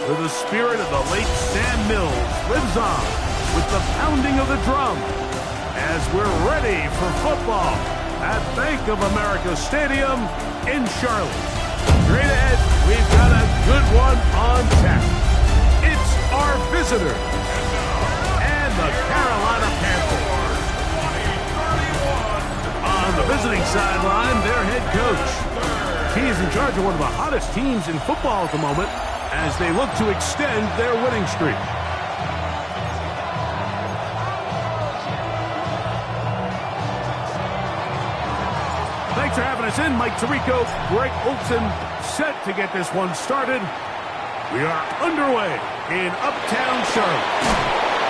where the spirit of the late Sam Mills lives on with the pounding of the drum as we're ready for football at Bank of America Stadium in Charlotte. Straight ahead, we've got a good one on tap. It's our visitors and the Carolina Panthers. On the visiting sideline, their head coach. He is in charge of one of the hottest teams in football at the moment as they look to extend their winning streak. Thanks for having us in. Mike Tirico, Greg Olson, set to get this one started. We are underway in Uptown Charlotte.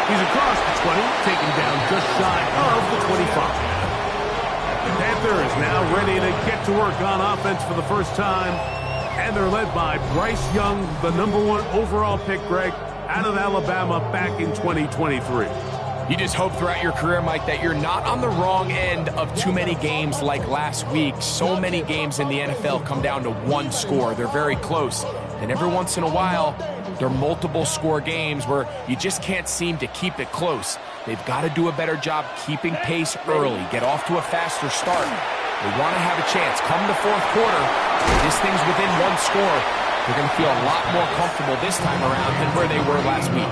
He's across the 20, taken down just shy of the 25. The Panthers now ready to get to work on offense for the first time. And they're led by Bryce Young, the #1 overall pick, Greg, out of Alabama back in 2023. You just hope throughout your career, Mike, that you're not on the wrong end of too many games like last week. So many games in the NFL come down to one score. They're very close. And every once in a while, there are multiple score games where you just can't seem to keep it close. They've got to do a better job keeping pace early, get off to a faster start. They want to have a chance. Come the fourth quarter, if this thing's within one score, they're going to feel a lot more comfortable this time around than where they were last week.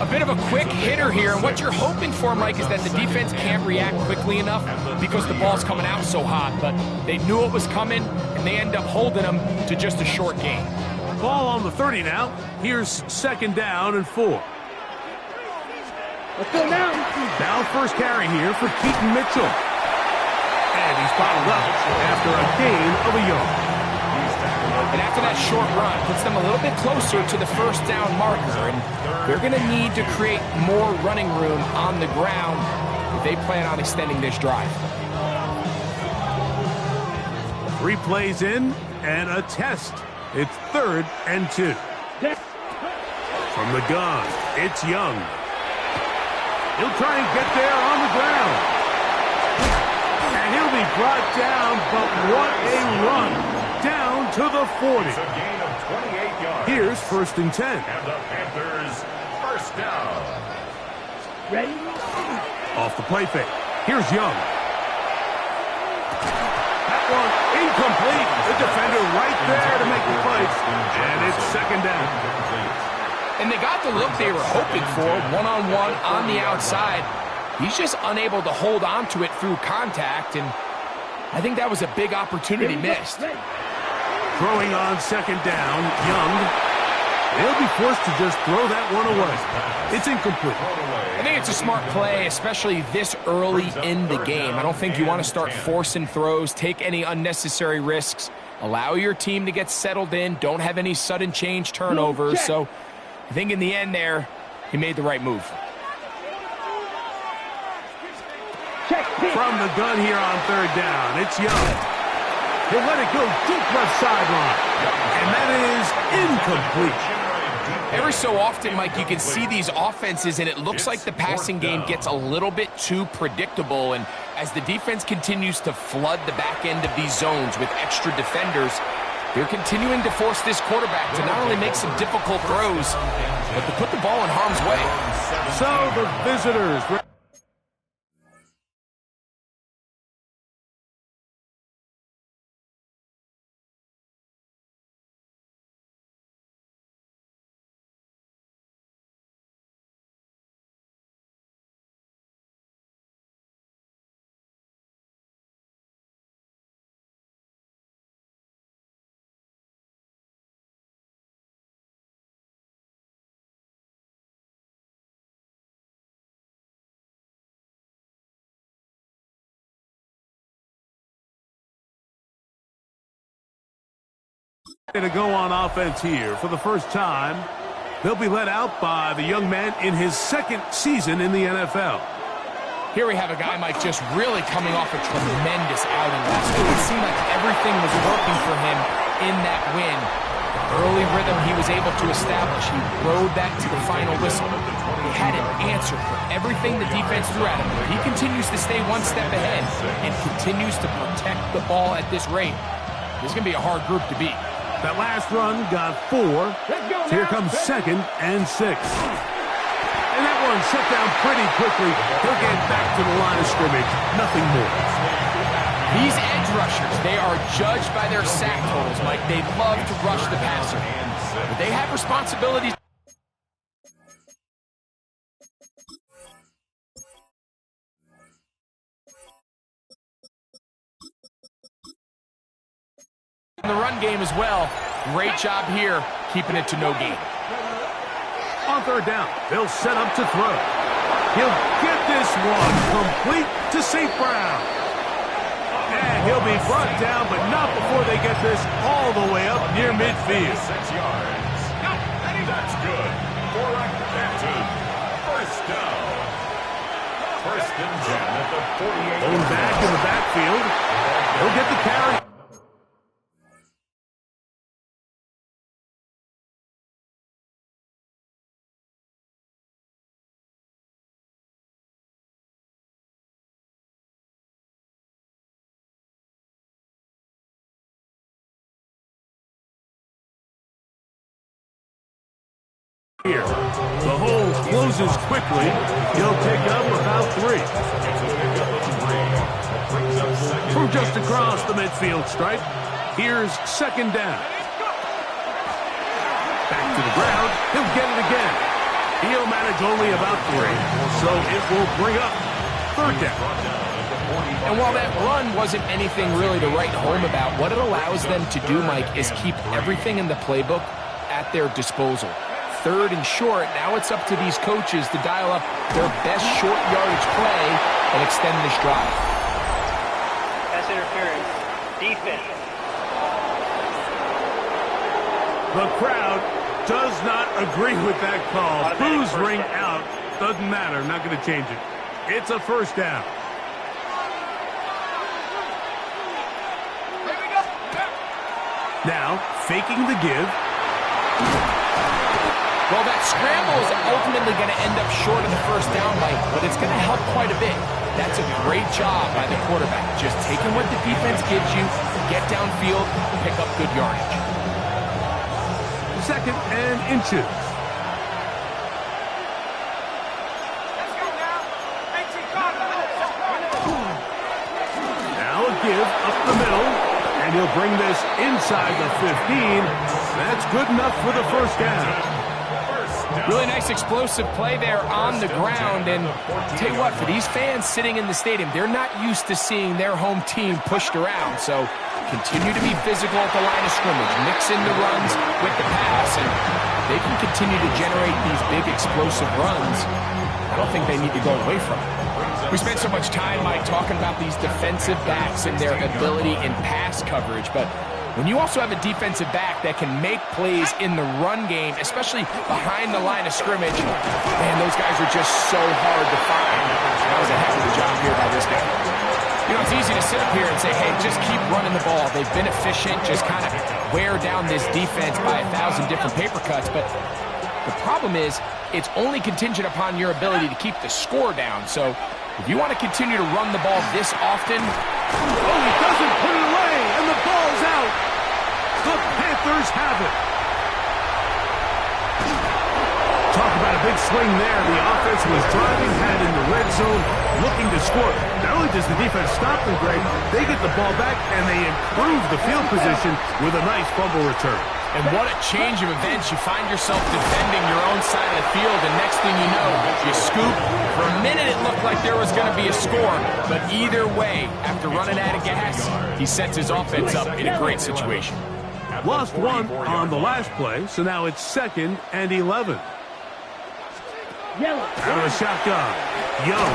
A bit of a quick hitter here, and what you're hoping for, Mike, is that the defense can't react quickly enough because the ball's coming out so hot, but they knew it was coming, and they end up holding them to just a short gain. Ball on the 30 now. Here's 2nd down and 4. Let's go now. Now first carry here for Keaton Mitchell. And he's bottled up after a gain of a yard. And after that short run, puts them a little bit closer to the first down marker, and they're going to need to create more running room on the ground if they plan on extending this drive. 3 plays in and a test. It's 3rd and 2. From the gun, it's Young. He'll try and get there on the ground. And he'll be brought down, but what a run. Down to the 40. It's a gain of 28 yards. Here's 1st and 10. And the Panthers, first down. Ready? Off the play fake. Here's Young. That one incomplete. The defender right there to make the play. And it's 2nd down. And they got the look they were hoping for, one-on-one on the outside. He's just unable to hold on to it through contact, and I think that was a big opportunity missed. Throwing on 2nd down, Young. They'll be forced to just throw that one away. It's incomplete. I think it's a smart play, especially this early in the game. I don't think you want to start forcing throws, take any unnecessary risks, allow your team to get settled in, don't have any sudden change turnovers. So I think in the end there, he made the right move. From the gun here on 3rd down, it's Young. He'll let it go deep left sideline. And that is incomplete. Every so often, Mike, you can see these offenses, and it looks like the passing game gets a little bit too predictable. And as the defense continues to flood the back end of these zones with extra defenders, they're continuing to force this quarterback to not only make some difficult throws, but to put the ball in harm's way. So the visitors... to go on offense here for the first time. They'll be led out by the young man in his 2nd season in the NFL. Here we have a guy, Mike, just really coming off a tremendous outing last week. It seemed like everything was working for him in that win. The early rhythm he was able to establish, he rode that to the final whistle. He had an answer for everything the defense threw at him. He continues to stay one step ahead and continues to protect the ball at this rate. This is going to be a hard group to beat. That last run got 4. So here comes 2nd and 6. And that one shut down pretty quickly. He'll get back to the line of scrimmage. Nothing more. These edge rushers, they are judged by their sack totals, Mike. They love to rush the passer. But they have responsibilities. In the run game as well. Great job here, keeping it to no gain. On 3rd down, they'll set up to throw. He'll get this one complete to St. Brown. And he'll be brought down, but not before they get this all the way up near midfield. 6 yards. That's good. 4 after that. 1st down. 1st and 10 at the 48. Going back in the backfield. He'll get the carry. Here, the hole closes quickly. He'll pick up about 3. From just across the midfield stripe, here's 2nd down. Back to the ground. He'll get it again. He'll manage only about 3, so it will bring up 3rd down. And while that run wasn't anything really to write home about, what it allows them to do, Mike, is keep everything in the playbook at their disposal. 3rd and short, now it's up to these coaches to dial up their best short yardage play and extend this drive. Pass interference. Defense. The crowd does not agree with that call. Booze ring out. Doesn't matter. Not going to change it. It's a 1st down. Now, faking the give. Well, that scramble is ultimately going to end up short of the 1st down, Mike, but it's going to help quite a bit. That's a great job by the quarterback. Just taking what the defense gives you, get downfield, pick up good yardage. 2nd and inches. Now a give up the middle, and he'll bring this inside the 15. That's good enough for the 1st down. Really nice explosive play there on the ground, and tell you what, for these fans sitting in the stadium, they're not used to seeing their home team pushed around, so continue to be physical at the line of scrimmage, mix in the runs with the pass, and they can continue to generate these big explosive runs. I don't think they need to go away from it. We spent so much time, Mike, talking about these defensive backs and their ability in pass coverage, but when you also have a defensive back that can make plays in the run game, especially behind the line of scrimmage, man, those guys are just so hard to find. That was a heck of a job here by this guy. You know, it's easy to sit up here and say, hey, just keep running the ball. They've been efficient, just kind of wear down this defense by 1,000 different paper cuts. But the problem is, it's only contingent upon your ability to keep the score down. So if you want to continue to run the ball this often, Oh, he doesn't put it away, and the ball's out. The Panthers have it. Talk about a big swing there. The offense was driving, had in the red zone, looking to score. Not only does the defense stop them, Greg, they get the ball back, and they improve the field position with a nice fumble return. And what a change of events. You find yourself defending your own side of the field, and next thing you know, you scoop. For a minute, it looked like there was going to be a score, but either way, after running out of gas, he sets his offense up in a great situation. Lost 1 on the last play, so now it's 2nd and 11. Out of the shotgun, Young.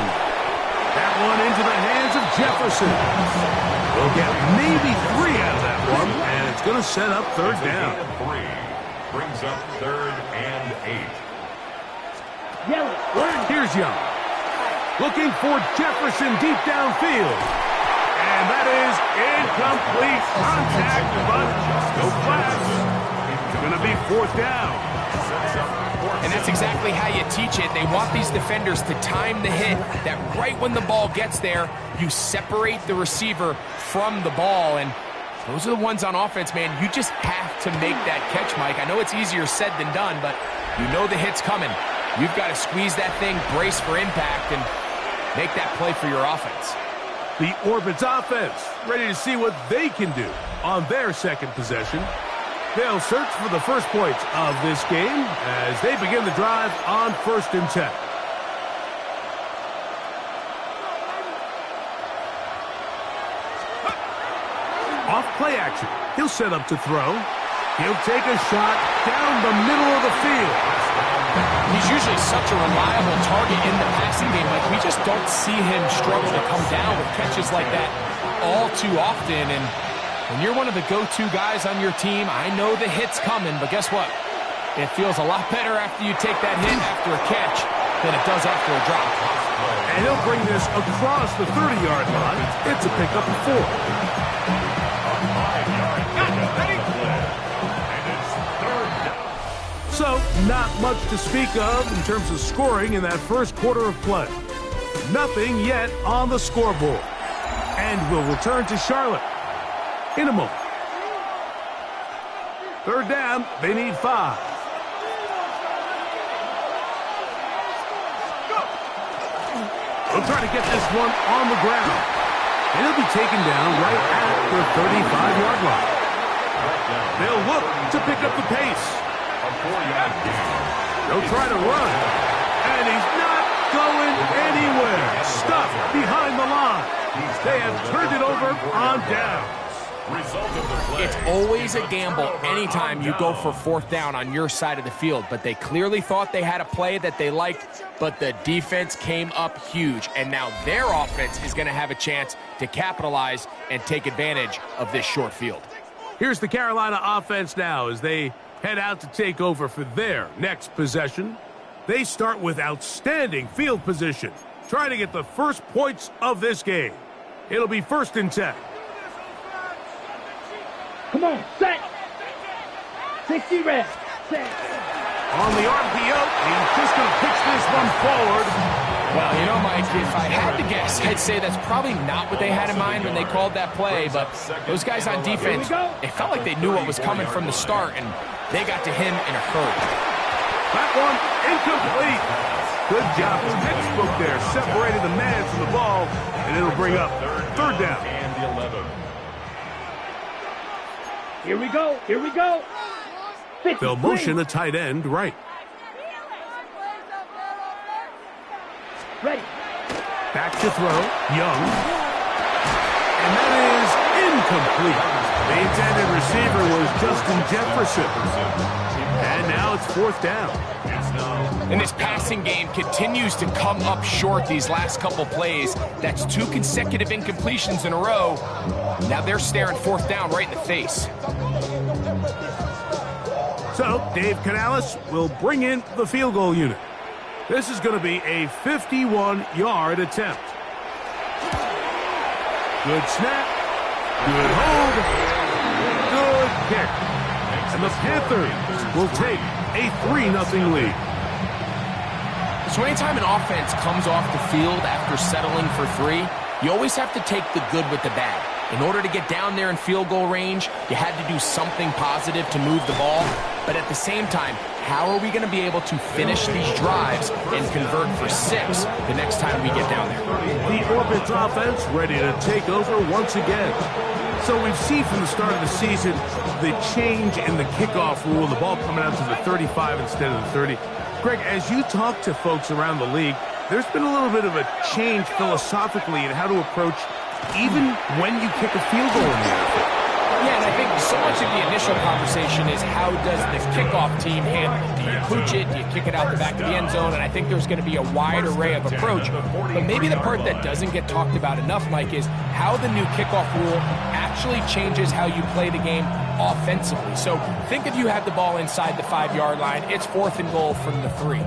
That one into the hands of Jefferson. We'll get maybe 3 out of that one, and it's going to set up 3rd down. 3 brings up 3rd and 8. Here's Young. Looking for Jefferson deep downfield. And that is incomplete contact, but no flags. It's going to be 4th down. And that's exactly how you teach it. They want these defenders to time the hit, that right when the ball gets there, you separate the receiver from the ball. And Those are the ones on offense, man. You just have to make that catch, Mike. I know it's easier said than done, but you know the hit's coming. You've got to squeeze that thing, brace for impact, and make that play for your offense. The Orbits offense ready to see what they can do on their second possession. They'll search for the first points of this game as they begin the drive on 1st and 10. Off play action. He'll set up to throw. He'll take a shot down the middle of the field. He's usually such a reliable target in the passing game. Like, we just don't see him struggle to come down with catches like that all too often. And when you're one of the go-to guys on your team, I know the hit's coming, but guess what? It feels a lot better after you take that hit after a catch than it does after a drop. And he'll bring this across the 30-yard line. It's a pickup of 4. So, not much to speak of in terms of scoring in that first quarter of play. Nothing yet on the scoreboard. And we'll return to Charlotte in a moment. 3rd down, they need 5. They'll try to get this one on the ground. And he'll be taken down right at the 35-yard line. They'll look to pick up the pace. They'll try to run. And he's not going anywhere. Stuck behind the line. They have turned it over on downs. It's always a gamble anytime you go for 4th down on your side of the field, but they clearly thought they had a play that they liked, but the defense came up huge, and now their offense is going to have a chance to capitalize and take advantage of this short field. Here's the Carolina offense now as they head out to take over for their next possession. They start with outstanding field position, trying to get the first points of this game. It'll be 1st and 10. Come on, set. 60 reps. Set. On the RPO, he's just going to pitch this one forward. Well, you know, Mike, if I had to guess, I'd say that's probably not what they had in mind when they called that play, but those guys on defense, it felt like they knew what was coming from the start, and they got to him in a hurry. That one incomplete. Good job. Textbook there. Separated the man from the ball, and it'll bring up 3rd down. Here we go. Here we go. They'll motion a tight end right. Ready. Back to throw. Young. And that is incomplete. The intended receiver was Justin Jefferson. And now it's 4th down. And this passing game continues to come up short these last couple plays. That's 2 consecutive incompletions in a row. Now they're staring 4th down right in the face. So, Dave Canales will bring in the field goal unit. This is going to be a 51-yard attempt. Good snap. Good hold. Good kick. And the Panthers will take a 3-0 lead. So anytime an offense comes off the field after settling for 3, you always have to take the good with the bad. In order to get down there in field goal range, you had to do something positive to move the ball. But at the same time, how are we going to be able to finish these drives and convert for 6 the next time we get down there? The Orbits offense ready to take over once again. So we've seen from the start of the season the change in the kickoff rule, the ball coming out to the 35 instead of the 30. Greg, as you talk to folks around the league, there's been a little bit of a change philosophically in how to approach even when you kick a field goal in the NFL. Yeah, and I think so much of the initial conversation is how does the kickoff team handle it? Do you pooch it? Do you kick it out the back of the end zone? And I think there's going to be a wide array of approach. But maybe the part that doesn't get talked about enough, Mike, is how the new kickoff rule actually changes how you play the game offensively. So think if you have the ball inside the 5-yard line, it's 4th and goal from the 3.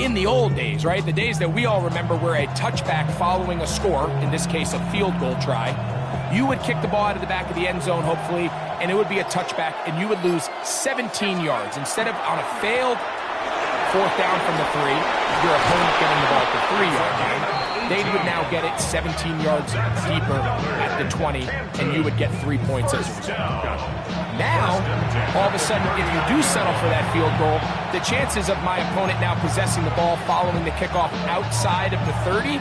In the old days, right, the days that we all remember where a touchback following a score, in this case a field goal try, you would kick the ball out of the back of the end zone, hopefully, and it would be a touchback, and you would lose 17 yards. Instead of on a failed 4th down from the 3, your opponent getting the ball at the 3-yard line, they would now get it 17 yards deeper at the 20, and you would get 3 points as a result. Now, all of a sudden, if you do settle for that field goal, the chances of my opponent now possessing the ball following the kickoff outside of the 30,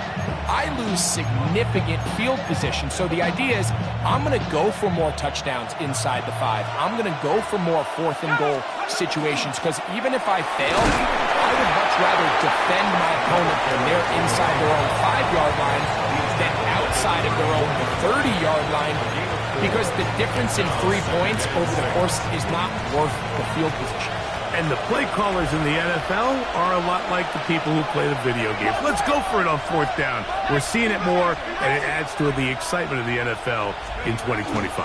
I lose significant field position. So the idea is I'm going to go for more touchdowns inside the 5. I'm going to go for more 4th and goal situations, because even if I fail, I would much rather defend my opponent when they're inside their own 5-yard line than outside of their own 30-yard line, because the difference in 3 points over the course is not worth the field position. And the play callers in the NFL are a lot like the people who play the video games. Let's go for it on 4th down. We're seeing it more, and it adds to the excitement of the NFL in 2025.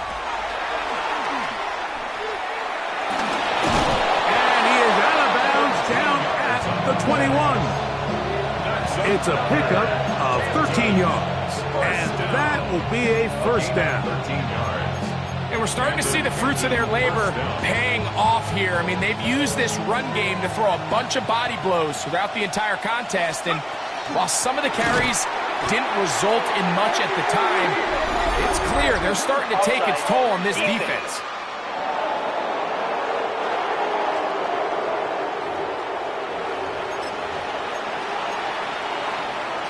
And he is out of bounds down at the 21. It's a pickup of 13 yards, and that will be a first down. 13 yards. And we're starting to see the fruits of their labor paying off here. I mean, they've used this run game to throw a bunch of body blows throughout the entire contest. And while some of the carries didn't result in much at the time, it's clear they're starting to take its toll on this defense.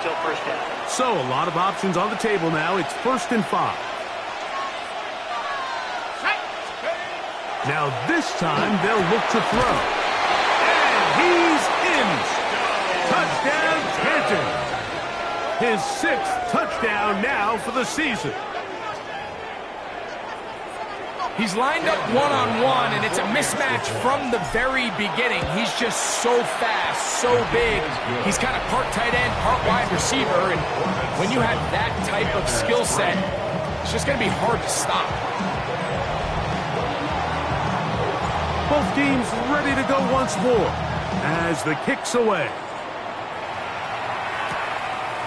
Still first down. So a lot of options on the table now. It's 1st and 5. Now this time they'll look to throw. And he's in. Touchdown, Canton. His 6th touchdown now for the season. He's lined up one-on-one, and it's a mismatch from the very beginning. He's just so fast, so big. He's kind of part tight end, part wide receiver, and when you have that type of skill set, it's just going to be hard to stop. Both teams ready to go once more as the kick's away.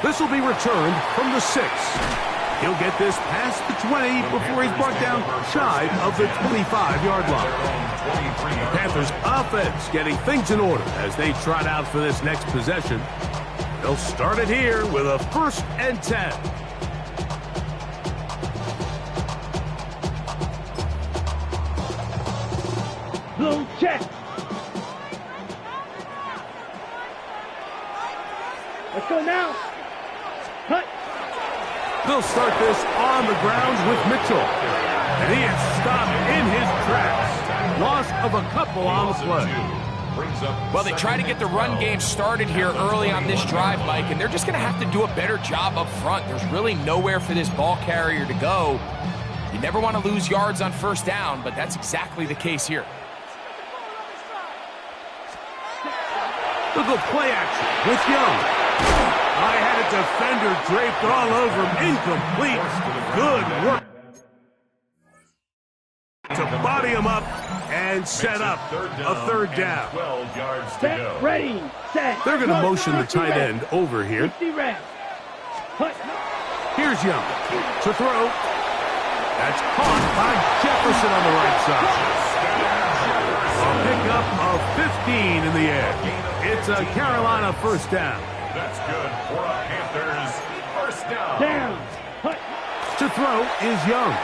This will be returned from the 6. He'll get this past the 20 before he's brought down shy of the 25-yard line. Panthers offense getting things in order as they trot out for this next possession. They'll start it here with a 1st and 10. Blue check. Let's go now. Cut. They'll start this on the ground with Mitchell. And he is stopped in his tracks. Loss of a couple on the play. Well, they try to get the run game started here early on this drive, Mike, and they're just going to have to do a better job up front. There's really nowhere for this ball carrier to go. You never want to lose yards on 1st down, but that's exactly the case here. Look at play action with Young. I had a defender draped all over him. Incomplete. Good work to body him up and set up a 3rd down. 12 yards to Set, go. ready, set. They're going to motion the tight end over here. 60 reps. Cut. Here's Young to throw. That's caught by Jefferson on the right side. A pickup of 15 in the air. It's a Carolina 1st down. That's good for the Panthers. 1st down. Down. Cut. To throw is Young.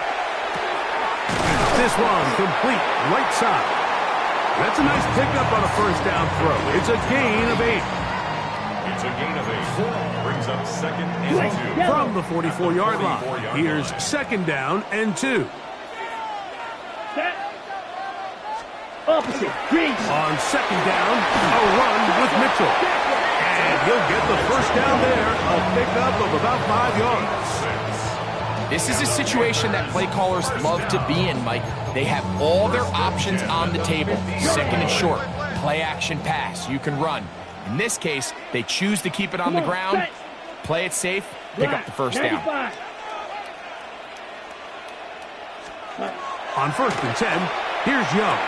This one complete right side. That's a nice pickup on a 1st down throw. It's a gain of 8. It's a gain of 8. Brings up 2nd and 2. From the 44-yard line. Here's 2nd down and 2. Set. Opposite. Green. On 2nd down, a run with Mitchell. And he'll get the 1st down there. A pickup of about 5 yards. This is a situation that play callers love to be in, Mike. They have all their options on the table. 2nd and short, play action pass, you can run. In this case, they choose to keep it on the ground, play it safe, pick up the 1st down. On 1st and 10, here's Young.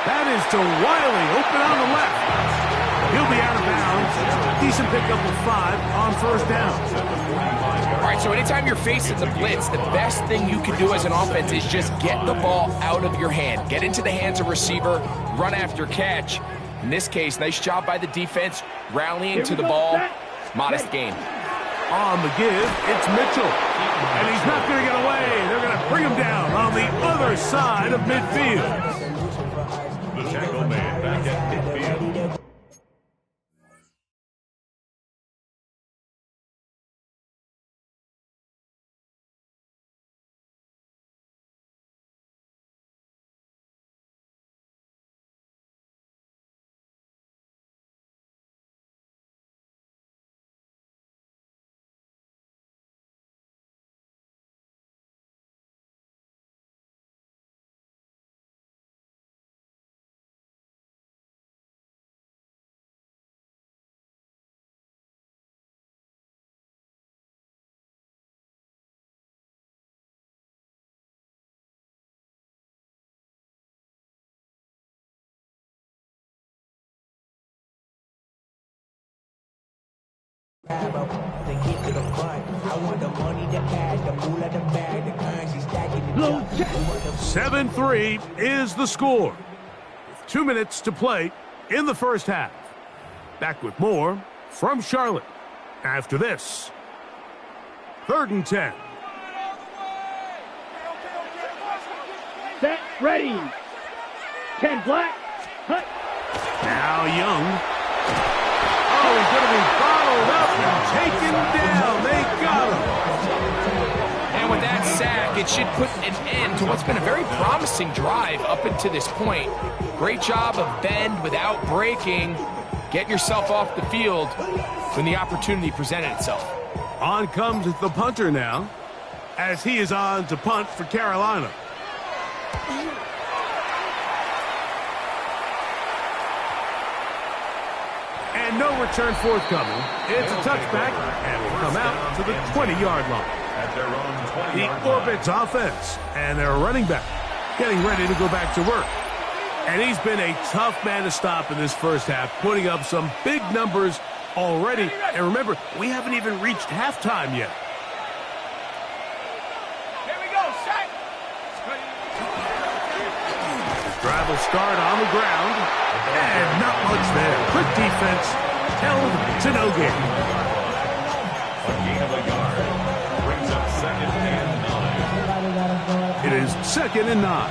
That is to Wiley, open on the left. He'll be out of bounds. Decent pickup of 5 on 1st down. All right, so anytime you're facing the blitz, the best thing you can do as an offense is just get the ball out of your hand. Get into the hands of receiver, run after catch. In this case, nice job by the defense, rallying to the ball. Modest gain. On the give, it's Mitchell. And he's not going to get away. They're going to bring him down on the other side of midfield. The tackle man back at midfield. The gift of the front. I want the money, the cash, the pool of the bag, the currency stacking the 7-3 is the score. With 2 minutes to play in the first half. Back with more from Charlotte after this. 3rd and 10. Set, ready. 10 black. Hut. Now Young. Oh, he's going to be followed up and taken down. They got him. And with that sack, it should put an end to what's been a very promising drive up until this point. Great job of bend without breaking, getting yourself off the field when the opportunity presented itself. On comes the punter now, as he is on to punt for Carolina. And no return forthcoming. It's a touchback, and will come out to the 20-yard line. At their own 20-yard The line. Orbits offense, and their running back getting ready to go back to work. And he's been a tough man to stop in this first half, putting up some big numbers already. And remember, we haven't even reached halftime yet. Here we go, set. Drive will start on the ground, and not much there. Quick defense, held to no gain. A gain of a yard. Brings up 2nd and 9. It is 2nd and 9.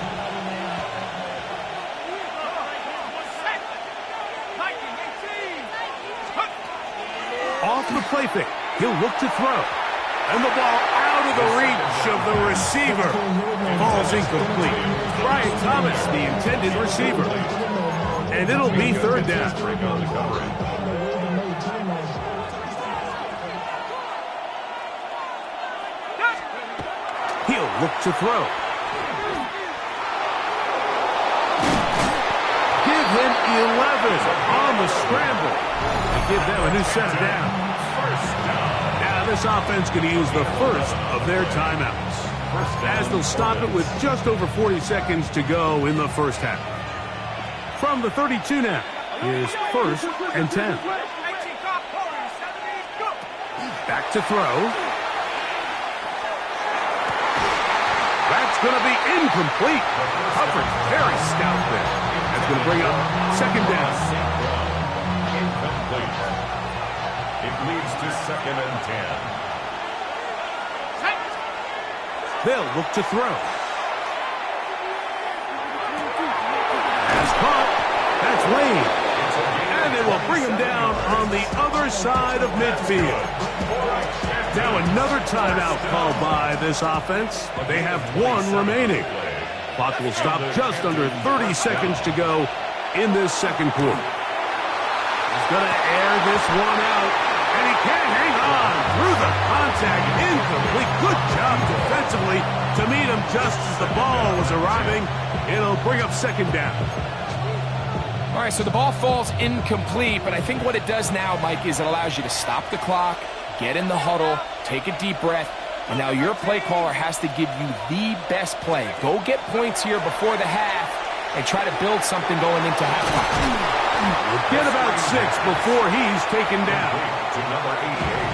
Off the play fake, he'll look to throw. And the ball out of the reach of the receiver. Ball's incomplete. Brian Thomas, the intended receiver. And it'll be 3rd down. Break on the coverage. He'll look to throw. Give him 11 on the scramble. And give them a new set of downs. Now this offense going to use the first of their timeouts, as they'll stop it with just over 40 seconds to go in the first half. From the 32 now is 1st and 10. Back to throw. That's going to be incomplete. Coverage very stout there. That's going to bring up 2nd down. Incomplete. It leads to 2nd and 10. They'll look to throw. Has caught. That's Wayne. And they will bring him down on the other side of midfield. Now another timeout called by this offense. They have 1 remaining. Clock will stop just under 30 seconds to go in this 2nd quarter. He's going to air this one out. And he can't hang on through the contact. Incomplete. Good job defensively to meet him just as the ball was arriving. It'll bring up 2nd down. All right, so the ball falls incomplete, but I think what it does now, Mike, is it allows you to stop the clock, get in the huddle, take a deep breath, and now your play caller has to give you the best play. Go get points here before the half and try to build something going into halftime. Get about 6 before he's taken down.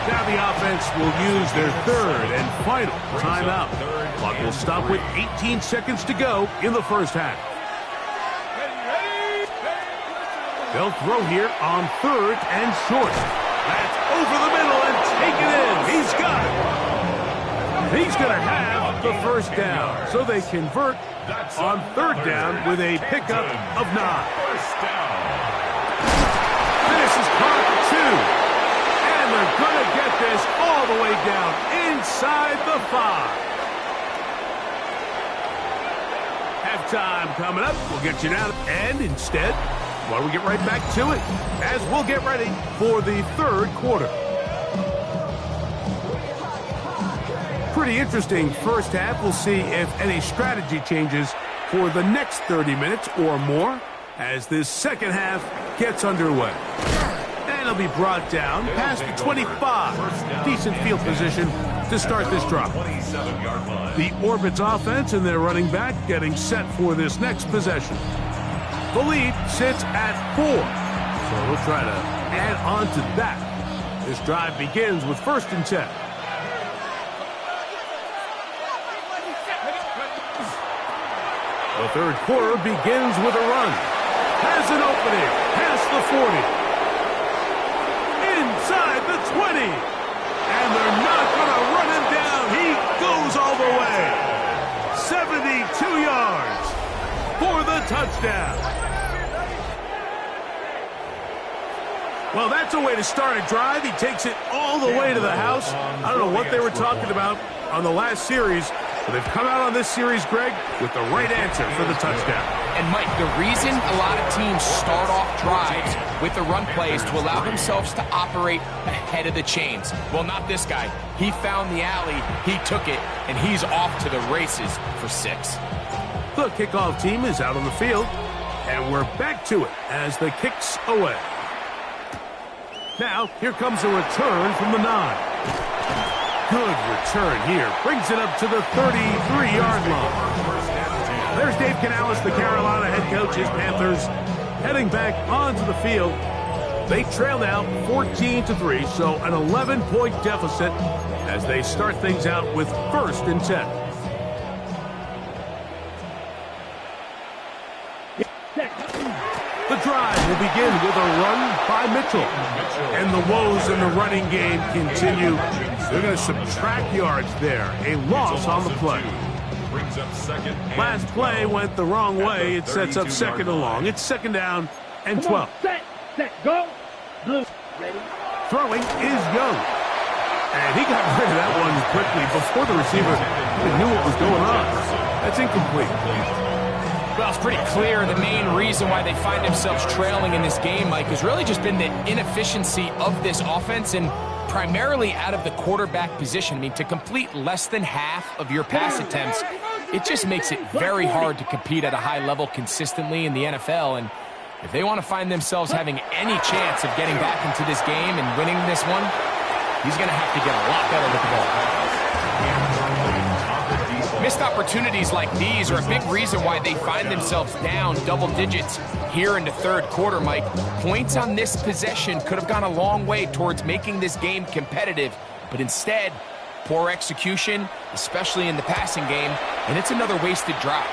Now the offense will use their 3rd and final timeout. Clock will stop with 18 seconds to go in the first half. They'll throw here on 3rd and short. That's over the middle and taken in. He's got it. He's going to have the first down. So they convert on third down with a pickup of 9. First down. Finishes clock at 2. And they're going to get this all the way down inside the 5. Halftime coming up. We'll get you down. And instead, why don't we get right back to it as we'll get ready for the third quarter. Pretty interesting first half. We'll see if any strategy changes for the next 30 minutes or more as this second half gets underway. And it'll be brought down past the 25. Decent field position to start this drive. 27-yard line. The Orbits offense and their running back getting set for this next possession. The lead sits at 4. So we'll try to add on to that. This drive begins with 1st and 10. The third quarter begins with a run. Has an opening. Past the 40. Inside the 20. And they're not going to run him down. He goes all the way. 72 yards for the touchdown. Well, that's a way to start a drive. He takes it all the way to the house. I don't know what they were talking about on the last series, but they've come out on this series, Greg, with the right answer for the touchdown. And, Mike, the reason a lot of teams start off drives with the run plays to allow themselves to operate ahead of the chains. Well, not this guy. He found the alley, he took it, and he's off to the races for 6. The kickoff team is out on the field, and we're back to it as the kick's away. Now, here comes a return from the 9. Good return here. Brings it up to the 33-yard line. There's Dave Canales, the Carolina head coach. His Panthers heading back onto the field. They trail now 14-3, so an 11-point deficit as they start things out with 1st and 10. The drive will begin with a run by Mitchell. And the woes in the running game continue. They're going to subtract yards there. A loss on the play. Last play went the wrong way. It sets up 2nd and long. It's 2nd down and 12. Set, go. Blue. Ready. Throwing is Young. And he got rid of that one quickly before the receiver even knew what was going on. That's incomplete. Well, it's pretty clear the main reason why they find themselves trailing in this game, Mike, has really just been the inefficiency of this offense and primarily out of the quarterback position. I mean, to complete less than half of your pass attempts, it just makes it very hard to compete at a high level consistently in the NFL. And if they want to find themselves having any chance of getting back into this game and winning this one, he's going to have to get a lot better with the ball. Missed opportunities like these are a big reason why they find themselves down double digits here in the third quarter, Mike. Points on this possession could have gone a long way towards making this game competitive, but instead, poor execution, especially in the passing game, and it's another wasted drive.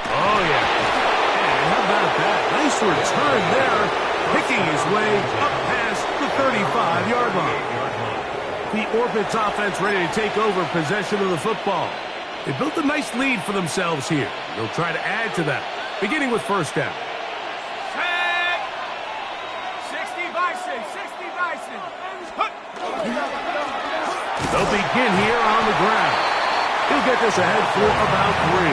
Oh, yeah. And how about that? Nice return there, picking his way up past the 35-yard line. The Orbits offense ready to take over possession of the football. They built a nice lead for themselves here. They'll try to add to that, beginning with 1st down. 60 Bison, 60 Bison. They'll begin here on the ground. He'll get this ahead for about 3.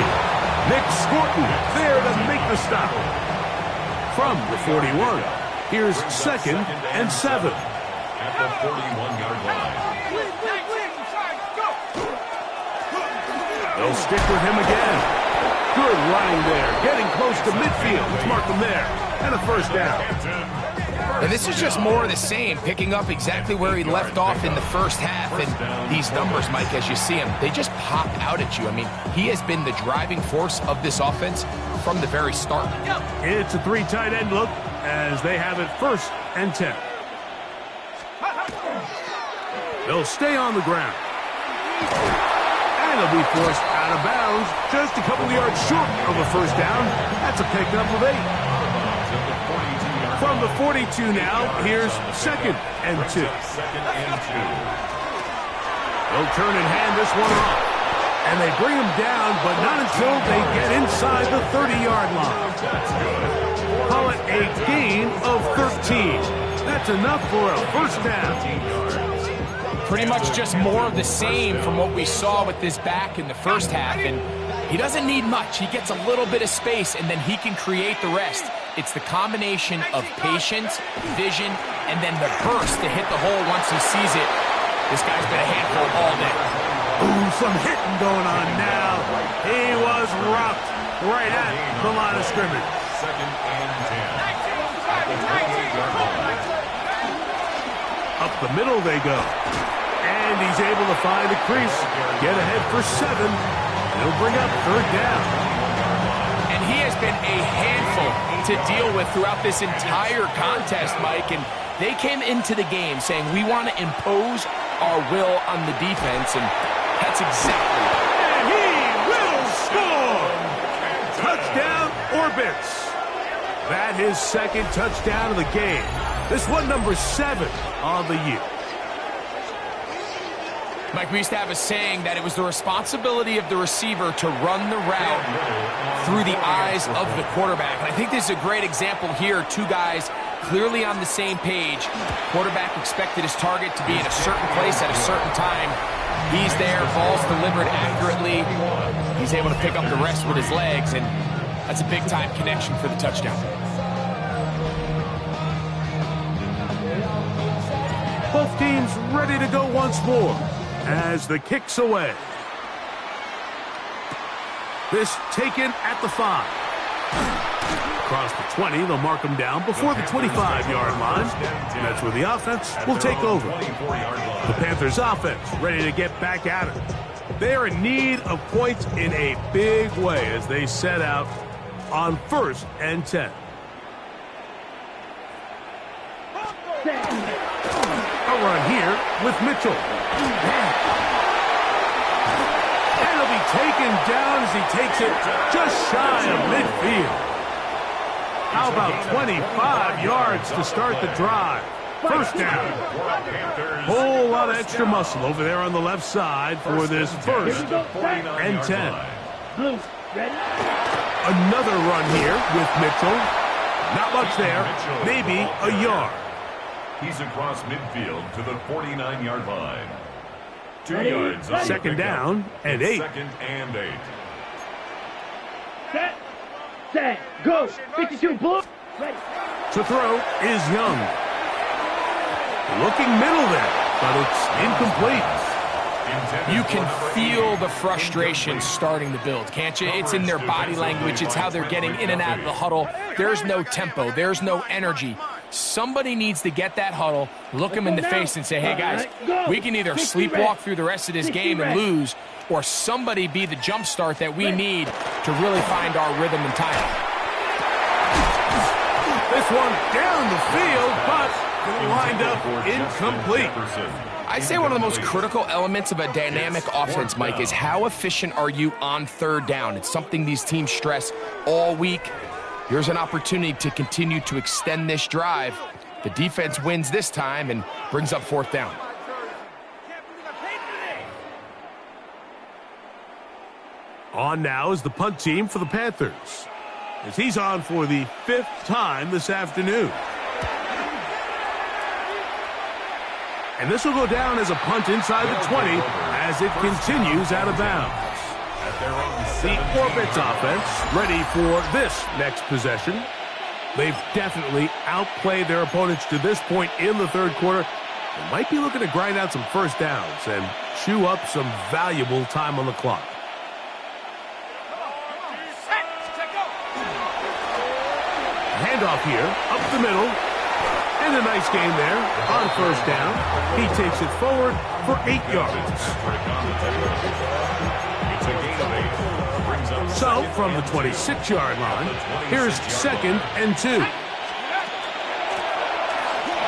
Nick Scorton there to make the stop. From the 41, here's 2nd and 7. At the 41-yard line. They'll stick with him again. Good running there. Getting close to midfield. Let's mark them there. And a 1st down. And this is just more of the same, picking up exactly where he left off in the first half. And these numbers, Mike, as you see him, they just pop out at you. I mean, he has been the driving force of this offense from the very start. It's a 3 tight end look as they have it 1st and 10. They'll stay on the ground. And they'll be forced out of bounds just a couple of yards short of a 1st down. That's a pickup of 8. From the 42 now, here's 2nd and 2. Second and 2. They'll turn and hand this one off. And they bring him down, but not until they get inside the 30-yard line. That's good. Call it a gain of 13. That's enough for a first down. Pretty much just more of the same from what we saw with this back in the first half. And he doesn't need much. He gets a little bit of space, and then he can create the rest. It's the combination of patience, vision, and then the burst to hit the hole once he sees it. This guy's been a handful all day. Ooh, some hitting going on now. He was rocked right at the line of scrimmage. Second and 10. Up the middle they go. And he's able to find the crease. Get ahead for 7. He'll bring up 3rd down. And he has been a handful to deal with throughout this entire contest, Mike. And they came into the game saying, we want to impose our will on the defense. And that's exactly. And he will score! Touchdown, Orbits. That his 2nd touchdown of the game. This one number 7 on the year. Mike, we used to have a saying that it was the responsibility of the receiver to run the route through the eyes of the quarterback. And I think this is a great example here. 2 guys clearly on the same page. Quarterback expected his target to be in a certain place at a certain time. He's there, ball's delivered accurately. He's able to pick up the rest with his legs, and that's a big-time connection for the touchdown. Both teams ready to go once more as the kick's away. This taken at the 5. Across the 20, they'll mark him down before the 25-yard line. And that's where the offense will take over. The Panthers offense ready to get back at it. They are in need of points in a big way as they set out on 1st and 10. A run here with Mitchell. And he'll be taken down as he takes it just shy of midfield. How about 25 yards to start the drive? First down. Whole lot of extra muscle over there on the left side for this 1st and 10. Another run here with Mitchell. Not much there. Maybe a yard. He's across midfield to the 49-yard line. 2 yards. 2nd down and 8. 2nd and 8. Set, go, 52, blue. Ready. To throw is Young. Looking middle there, but it's incomplete. You can feel the frustration starting to build, can't you? It's in their body language. It's how they're getting in and out of the huddle. There's no tempo. There's no energy. Somebody needs to get that huddle, look them in the face and say, hey, guys, we can either sleepwalk through the rest of this game and lose, or somebody be the jump start that we need to really find our rhythm and timing. This one down the field, but lined up incomplete. I'd say one of the most critical elements of a dynamic offense, Mike, is how efficient are you on 3rd down? It's something these teams stress all week. Here's an opportunity to continue to extend this drive. The defense wins this time and brings up 4th down. On now is the punt team for the Panthers, as he's on for the 5th time this afternoon. And this will go down as a punt inside the 20 as it continues out of bounds. The Orbits offense ready for this next possession. They've definitely outplayed their opponents to this point in the 3rd quarter. They might be looking to grind out some first downs and chew up some valuable time on the clock. Handoff here, up the middle. And a nice game there on 1st down. He takes it forward for 8 yards. So, from the 26-yard line, here's 2nd and 2.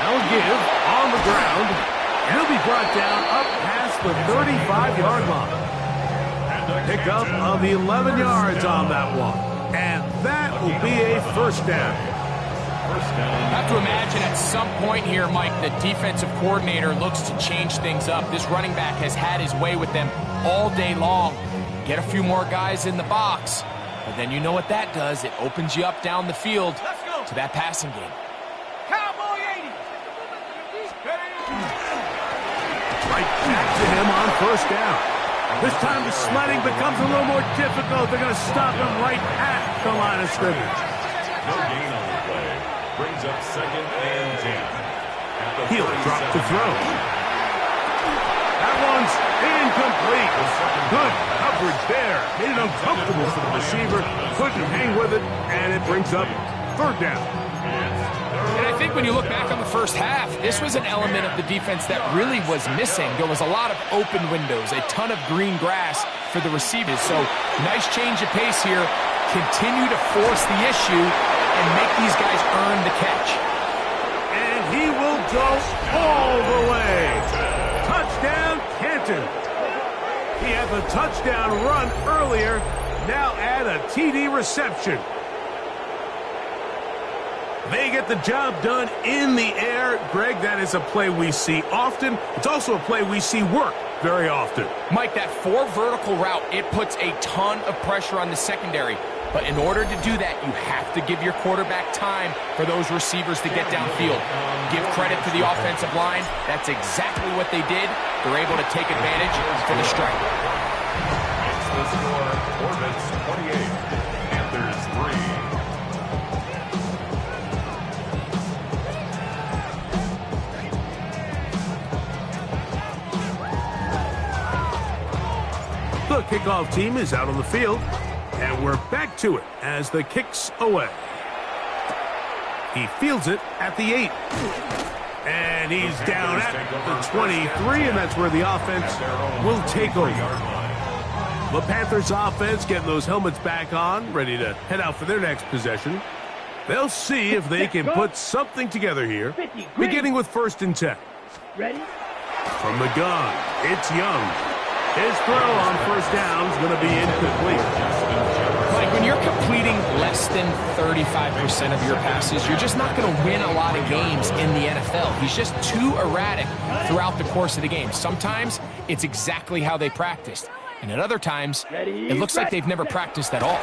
Now a give on the ground, and he'll be brought down up past the 35-yard line. Pick up of the 11 yards on that one, and that will be a first down. First down. I have to imagine at some point here, Mike, the defensive coordinator looks to change things up. This running back has had his way with them all day long. Get a few more guys in the box, but then you know what that does. It opens you up down the field to that passing game. Cowboy 80. Right back to him on first down. This time the sledding becomes a little more difficult. They're going to stop him right at the line of scrimmage. No gain on the play. Brings up 2nd and 10. He'll drop to throw. That one's incomplete. Good coverage there. Made it uncomfortable for the receiver. Couldn't hang with it, and it brings up 3rd down. And I think when you look back on the first half, this was an element of the defense that really was missing. There was a lot of open windows, a ton of green grass for the receivers. So nice change of pace here. Continue to force the issue and make these guys earn the catch. And he will go all the way. Touchdown, Canton. He had the touchdown run earlier. Now add a TD reception. They get the job done in the air. Greg, that is a play we see often. It's also a play we see work very often. Mike, that 4 vertical route, it puts a ton of pressure on the secondary. But in order to do that, you have to give your quarterback time for those receivers to get downfield. Give credit to the offensive line. That's exactly what they did. They're able to take advantage for the strike. It's the score. Orbits 28. Panthers 3. The kickoff team is out on the field. And we're back to it as the kick's away. He fields it at the 8. And he's down at the 23, and that's where the offense will take over. The Panthers offense getting those helmets back on, ready to head out for their next possession. They'll see if they can put something together here, beginning with 1st and 10. Ready? From the gun, it's Young. His throw on first down is going to be incomplete. Like when you're completing less than 35% of your passes, you're just not going to win a lot of games in the NFL. He's just too erratic throughout the course of the game. Sometimes it's exactly how they practiced. And at other times, it looks like they've never practiced at all.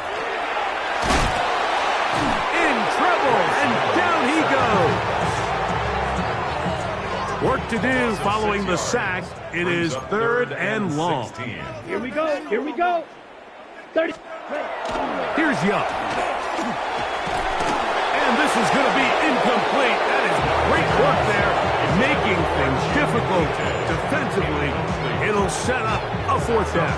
In trouble, and down he goes. Work to do following the sack. It is 3rd and long. Here we go. Here we go. 30. Here's Young. And this is going to be incomplete. That is great work there, making things difficult defensively. It'll set up a 4th down.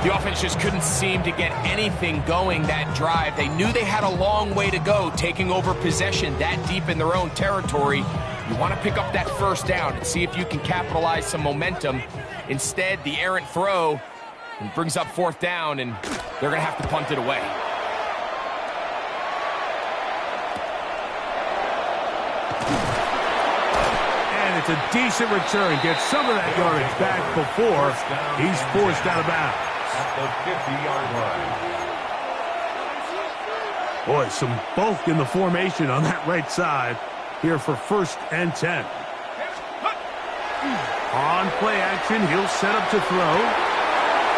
The offense just couldn't seem to get anything going that drive. They knew they had a long way to go, taking over possession that deep in their own territory. You want to pick up that 1st down and see if you can capitalize some momentum. Instead, the errant throw brings up 4th down, and they're going to have to punt it away. And it's a decent return. Gets some of that yardage back before he's forced out of bounds. At the 50-yard line. Boy, some bulk in the formation on that right side here for 1st and 10. On play action, he'll set up to throw.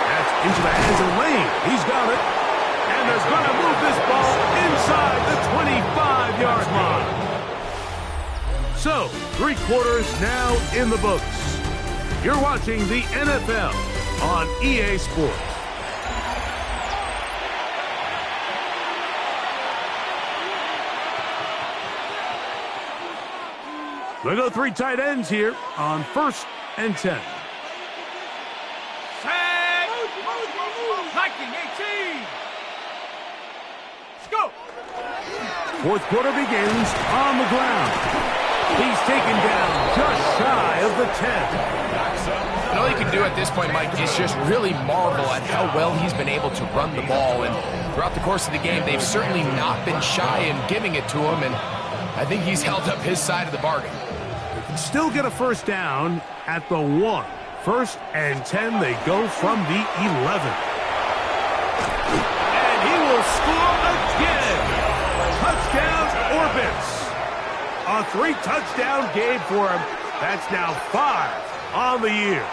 That's into the hands of Lane. He's got it. And they're going to move this ball inside the 25-yard line. So, 3 quarters now in the books. You're watching the NFL on EA Sports. They go 3 tight ends here on 1st and 10. Set. Viking 18. Let's go. 4th quarter begins on the ground. He's taken down just shy of the 10. And all you can do at this point, Mike, is just really marvel at how well he's been able to run the ball. And throughout the course of the game, they've certainly not been shy in giving it to him. And I think he's held up his side of the bargain. They can still get a 1st down at the 1. 1st and 10, they go from the 11. And he will score again. Touchdown, Orbit. A 3-touchdown game for him. That's now 5 on the year.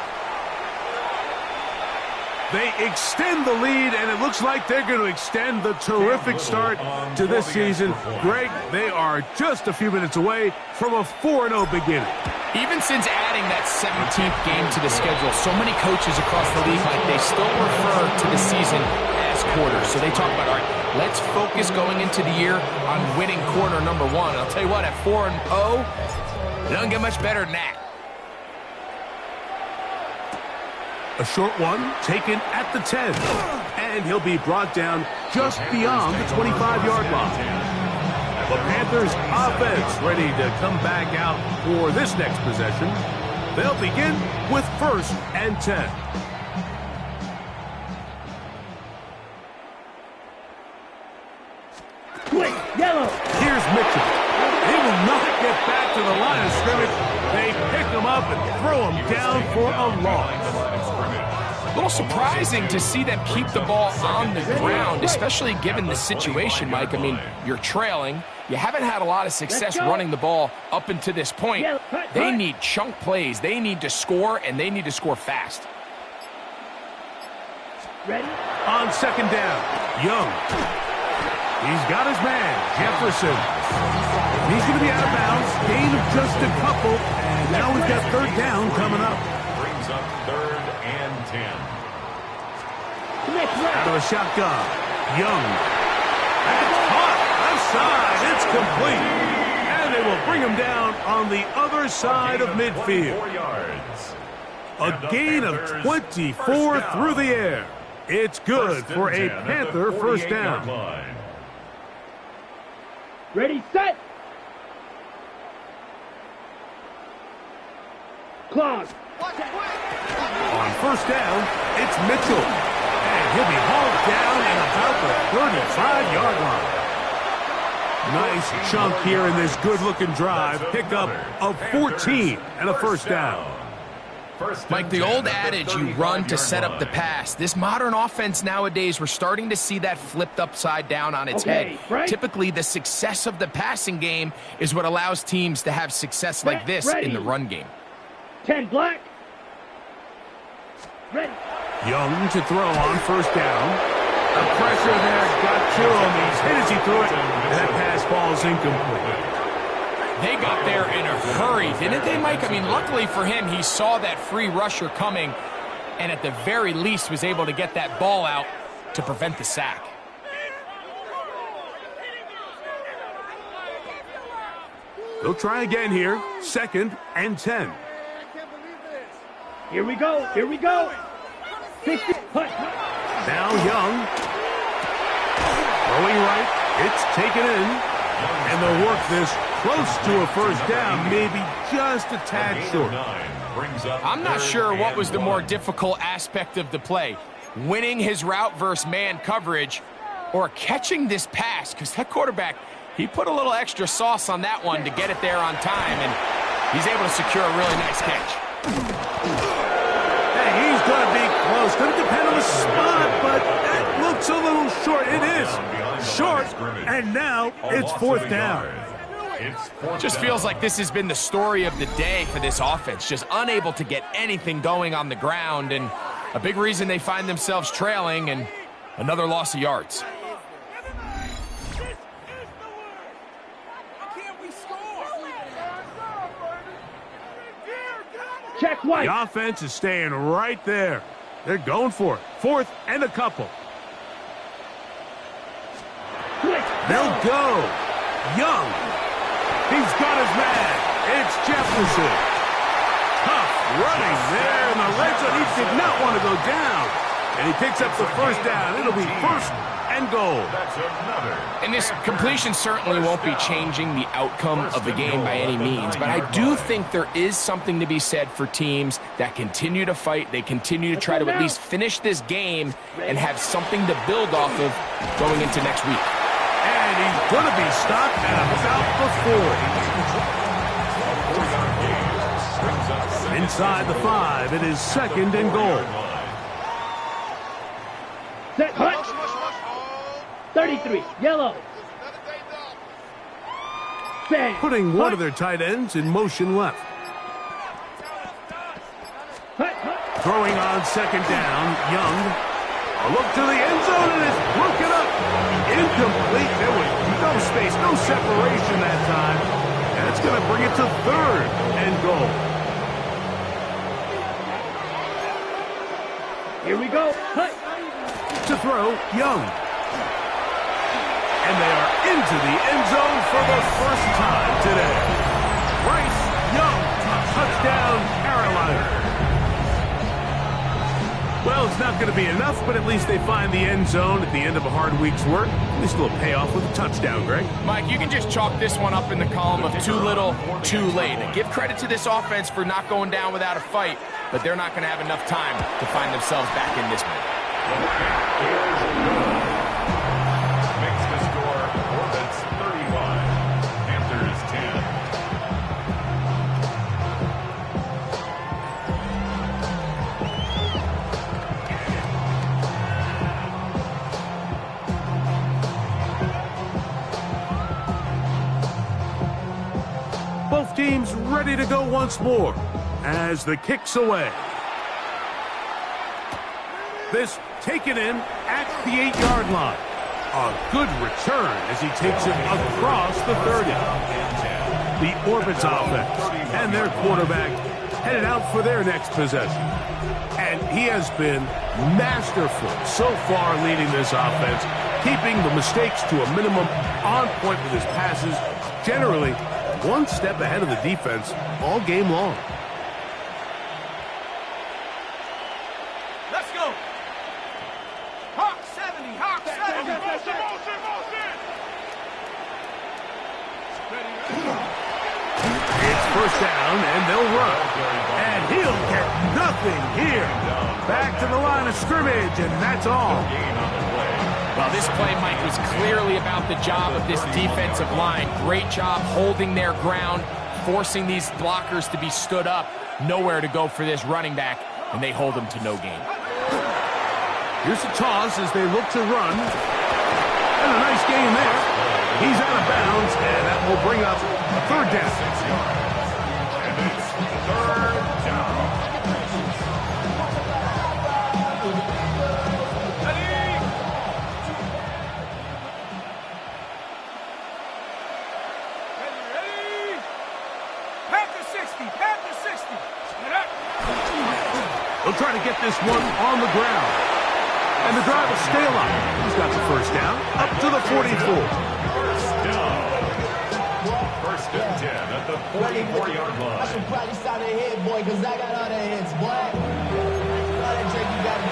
They extend the lead, and it looks like they're going to extend the terrific start to this season. Greg, they are just a few minutes away from a 4-0 beginning. Even since adding that 17th game to the schedule, so many coaches across the league, like, they still refer to the season as quarters. So they talk about, all right, let's focus going into the year on winning quarter number 1. I'll tell you what, at 4-0, it doesn't get much better than that. A short one taken at the 10. And he'll be brought down just beyond the 25-yard line. The Panthers offense ready to come back out for this next possession. They'll begin with 1st and 10. Quick, yellow. Here's Mitchell. He will not get back to the line of scrimmage. They pick him up and throw him down for a loss. A little surprising to see them keep the ball on the ground, especially given the situation, Mike. I mean, you're trailing. You haven't had a lot of success running the ball up until this point. They need chunk plays. They need to score, and they need to score fast. Ready? On 2nd down, Young. He's got his man, Jefferson. He's going to be out of bounds. Gain of just a couple. And now we've got 3rd down coming up. Brings up 3rd and 10. Out of a shotgun, Young. That's caught. Outside. It's complete. And they will bring him down on the other side of midfield. 4 yards. A gain of 24 through the air. It's good for a Panther 1st down. Ready, set. Clock. On 1st down, it's Mitchell. And he'll be hauled down at about the 35-yard line. Nice chunk here in this good-looking drive. Pickup of 14 and a 1st down. Mike, the old adage, you run to set up the pass. This modern offense nowadays, we're starting to see that flipped upside down on its head. Right. Typically, the success of the passing game is what allows teams to have success like this in the run game. 10 black. Ready. Young to throw on 1st down. The pressure there got to him. He's hit as he threw it, and that pass falls incomplete. They got there in a hurry, didn't they, Mike? I mean, luckily for him, he saw that free rusher coming, and at the very least was able to get that ball out to prevent the sack. They'll try again here. 2nd and 10. Here we go. Here we go. 50. Now Young. Throwing right. It's taken in. And they'll work this close to a 1st down, maybe just a tad short. I'm not sure what was the more difficult aspect of the play, winning his route versus man coverage or catching this pass, because that quarterback, he put a little extra sauce on that one to get it there on time, and he's able to secure a really nice catch. Hey, he's going to be close. Going to depend on the spot, but that looks a little short. It is short, and now it's 4th down. Just feels like this has been the story of the day for this offense, just unable to get anything going on the ground, and a big reason they find themselves trailing and another loss of yards. Check white. The offense is staying right there. They're going for it. 4th and a couple. They'll go. Young. He's got his man. It's Jefferson. Tough running there in the red zone. He did not want to go down. And he picks up the 1st down. It'll be 1st and goal. And this completion certainly won't be changing the outcome of the game by any means, but I do think there is something to be said for teams that continue to fight. They continue to try to at least finish this game and have something to build off of going into next week. And he's going to be stopped at about the 40. Inside the 5, it is 2nd and goal. Set, hut. 33, yellow. Bang. putting one of their tight ends in motion left. Throwing on second down, Young. A look to the end zone, and it's broken up. Incomplete. There was no space, no separation that time. And it's going to bring it to third and goal. Here we go. To throw, Young. And they are into the end zone for the first time today. Bryce Young, touchdown, Carolina. Well, it's not going to be enough, but at least they find the end zone at the end of a hard week's work. At least a little payoff with a touchdown, Greg. Mike, you can just chalk this one up in the column of too little, too late. Give credit to this offense for not going down without a fight, but they're not going to have enough time to find themselves back in this one. Makes the score Orbits 31, Panthers 10. Both teams ready to go once more as the kick's away. This taken in at the 8-yard line. A good return as he takes it across the 30. The Orbits offense and their quarterback headed out for their next possession. And he has been masterful so far leading this offense, keeping the mistakes to a minimum, on point with his passes, generally one step ahead of the defense all game long. Let's go. Hawk 70, Hawk 70. It's first down, and they'll run. And he'll get nothing here. Back to the line of scrimmage, and that's all. Well, this play, Mike, was clearly about the job of this defensive line. Great job holding their ground, forcing these blockers to be stood up. Nowhere to go for this running back, and they hold him to no gain. Here's a toss as they look to run. And a nice gain there. He's out of bounds, and that will bring up a third down. And it's third down. Ready? Panther 60, Panther 60. Get up. They'll try to get this one on the ground. And the drive will stay alive. He's got the first down up to the 44. First and 10 at the 44-yard line. I should probably start a hit, boy, because I got all the hits, boy. All that drink you got to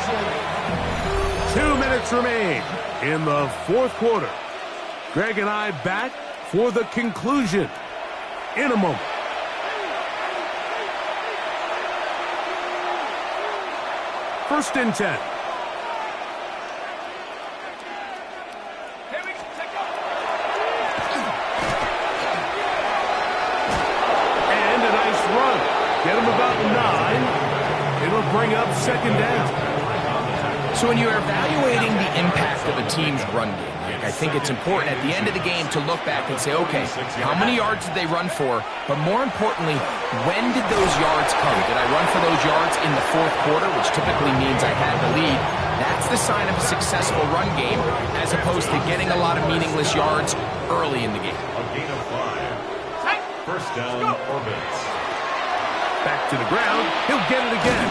chill. 2 minutes remain in the fourth quarter. Greg and I back for the conclusion in a moment. First and 10. Here we go. Take off. And a nice run. Get him about 9. It'll bring up second down. So when you're evaluating the impact of a team's run game, I think it's important at the end of the game to look back and say, okay, how many yards did they run for? But more importantly, when did those yards come? Did I run for those yards in the fourth quarter, which typically means I had the lead? That's the sign of a successful run game, as opposed to getting a lot of meaningless yards early in the game. A gain of 5. First down, Orbits. Back to the ground. He'll get it again.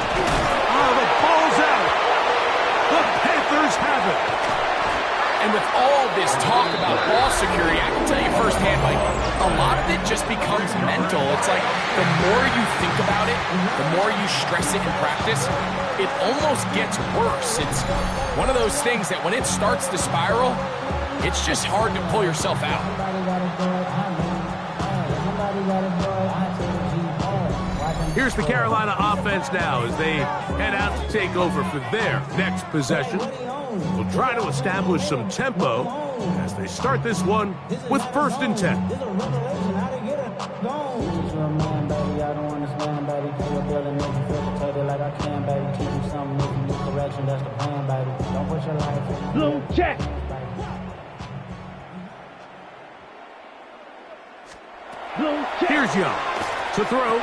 Oh, the ball's out. The Panthers have it. And with all this talk about ball security, I can tell you firsthand, Mike, a lot of it just becomes mental. It's like the more you think about it, the more you stress it in practice, it almost gets worse. It's one of those things that when it starts to spiral, it's just hard to pull yourself out. Here's the Carolina offense now as they head out to take over for their next possession. We'll try to establish some tempo as they start this one with first and 10. Blue check. Blue, check. Here's Young to throw.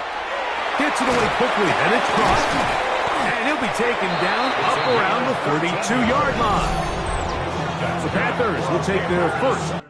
Gets it away quickly, and it's crossed. And he'll be taken down up around the 32-yard line. The Panthers will take their first.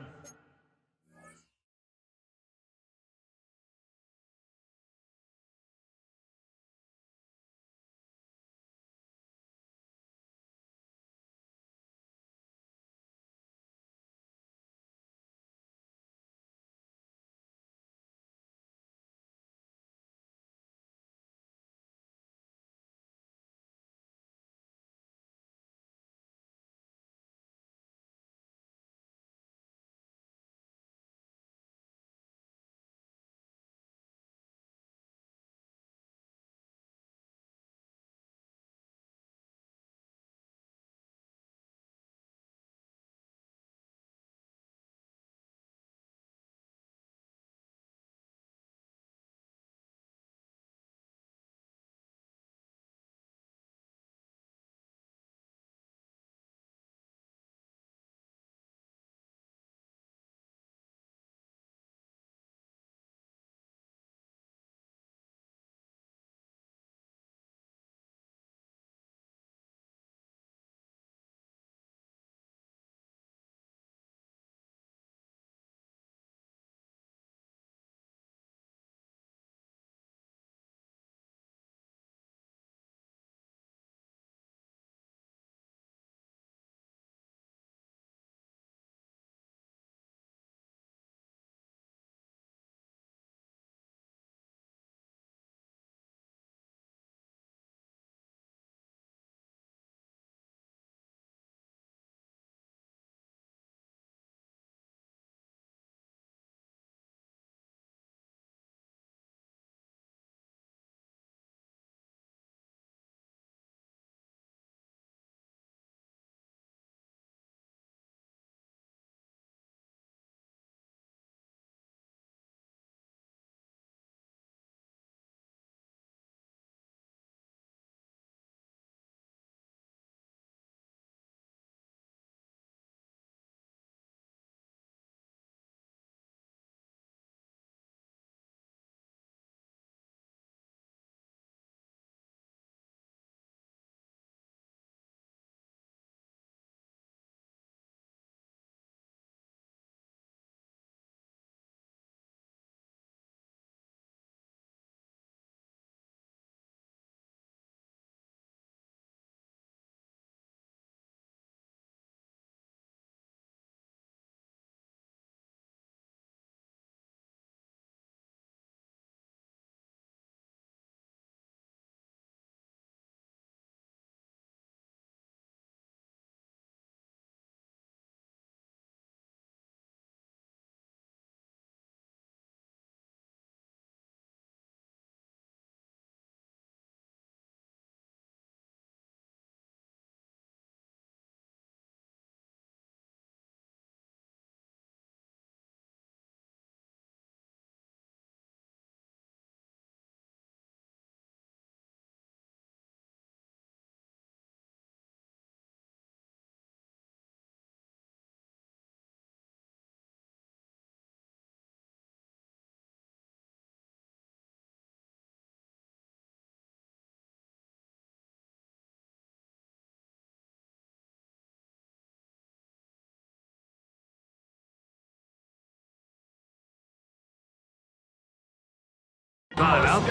Timeout.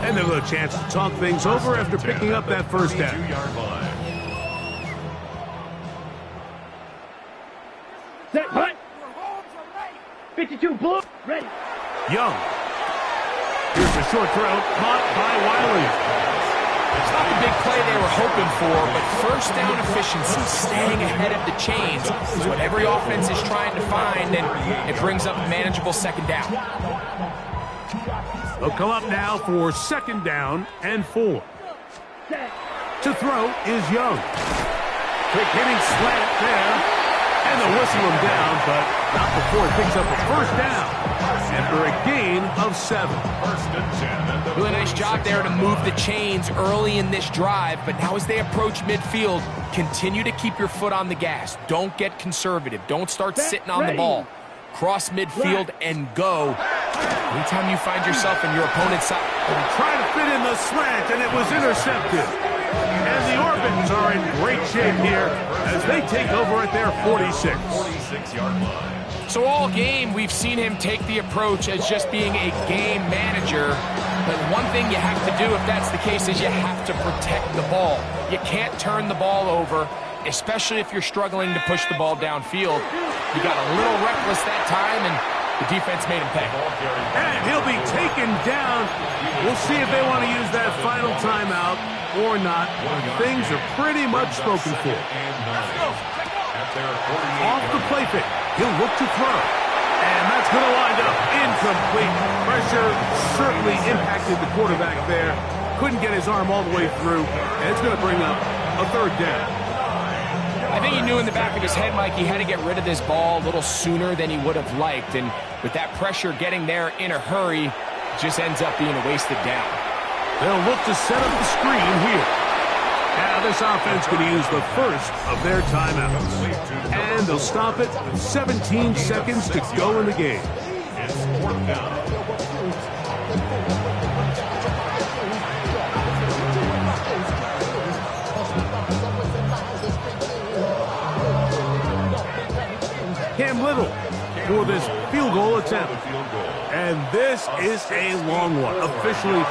And they'll have a chance to talk things over after picking up that first down. Set, punt. 52 blue, ready. Young. Here's a short throw, caught by Wiley. It's not the big play they were hoping for, but first down efficiency, staying ahead of the chains, is what every offense is trying to find, and it brings up a manageable second down. They'll come up now for second down and 4. Set. To throw is Young. Quick hitting slant there. And they'll whistle him down, but not before he picks up a first down after a gain of 7. Really nice job there to move the chains early in this drive, but now as they approach midfield, continue to keep your foot on the gas. Don't get conservative. Don't start sitting on the ball. Cross midfield and go. Anytime you find yourself in your opponent's side. Trying to fit in the slant, and it was intercepted. And the Orbitans are in great shape here as they take over at their 46. 46-yard line. So all game, we've seen him take the approach as just being a game manager. But one thing you have to do if that's the case is you have to protect the ball. You can't turn the ball over, especially if you're struggling to push the ball downfield. He got a little reckless that time, and the defense made him pay. And he'll be taken down. We'll see if they want to use that final timeout or not. Things are pretty much spoken for. Off the play fake. He'll look to throw. And that's going to wind up incomplete. Pressure certainly impacted the quarterback there. Couldn't get his arm all the way through. And it's going to bring up a third down. I think he knew in the back of his head, Mike, he had to get rid of this ball a little sooner than he would have liked. And with that pressure getting there in a hurry, it just ends up being a wasted down. They'll look to set up the screen here. Now this offense could use the first of their timeouts. And they'll stop it with 17 seconds to go in the game. It's 4th down. Cam Little for this field goal attempt. And this is a long one. Officially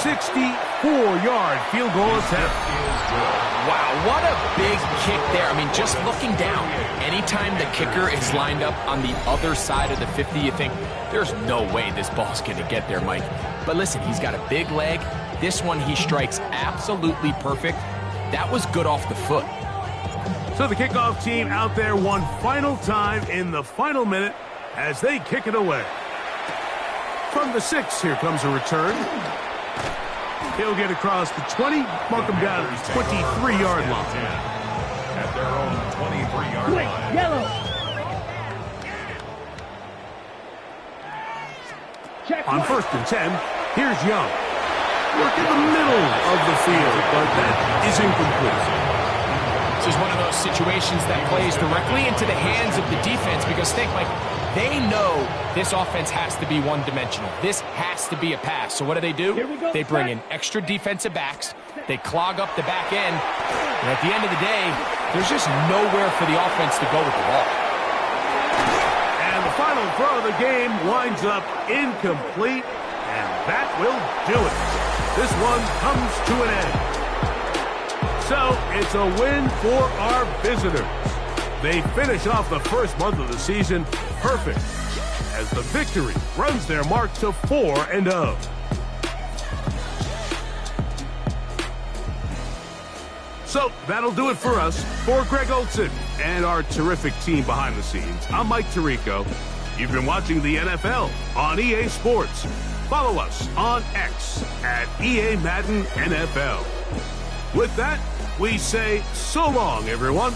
64-yard field goal attempt. Wow, what a big kick there. I mean, just looking down, anytime the kicker is lined up on the other side of the 50, you think, there's no way this ball's going to get there, Mike. But listen, he's got a big leg. This one he strikes absolutely perfect. That was good off the foot. So the kickoff team out there one final time in the final minute as they kick it away. From the 6, here comes a return. He'll get across the 20, mark him down at the 23-yard line. At their own 23-yard Quick, line. yellow. Check On one. 1st and 10, here's Young. Work in the middle of the field, but that is incomplete. This is one of those situations that plays directly into the hands of the defense because think, Mike, they know this offense has to be one-dimensional. This has to be a pass. So what do? They bring in extra defensive backs. They clog up the back end. And at the end of the day, there's just nowhere for the offense to go with the ball. And the final throw of the game winds up incomplete, and that will do it. This one comes to an end. So it's a win for our visitors. They finish off the first month of the season perfect as the victory runs their mark to 4-0. So that'll do it for us. For Greg Olson and our terrific team behind the scenes, I'm Mike Tirico. You've been watching the NFL on EA Sports. Follow us on X at EA Madden NFL. With that, we say so long, everyone.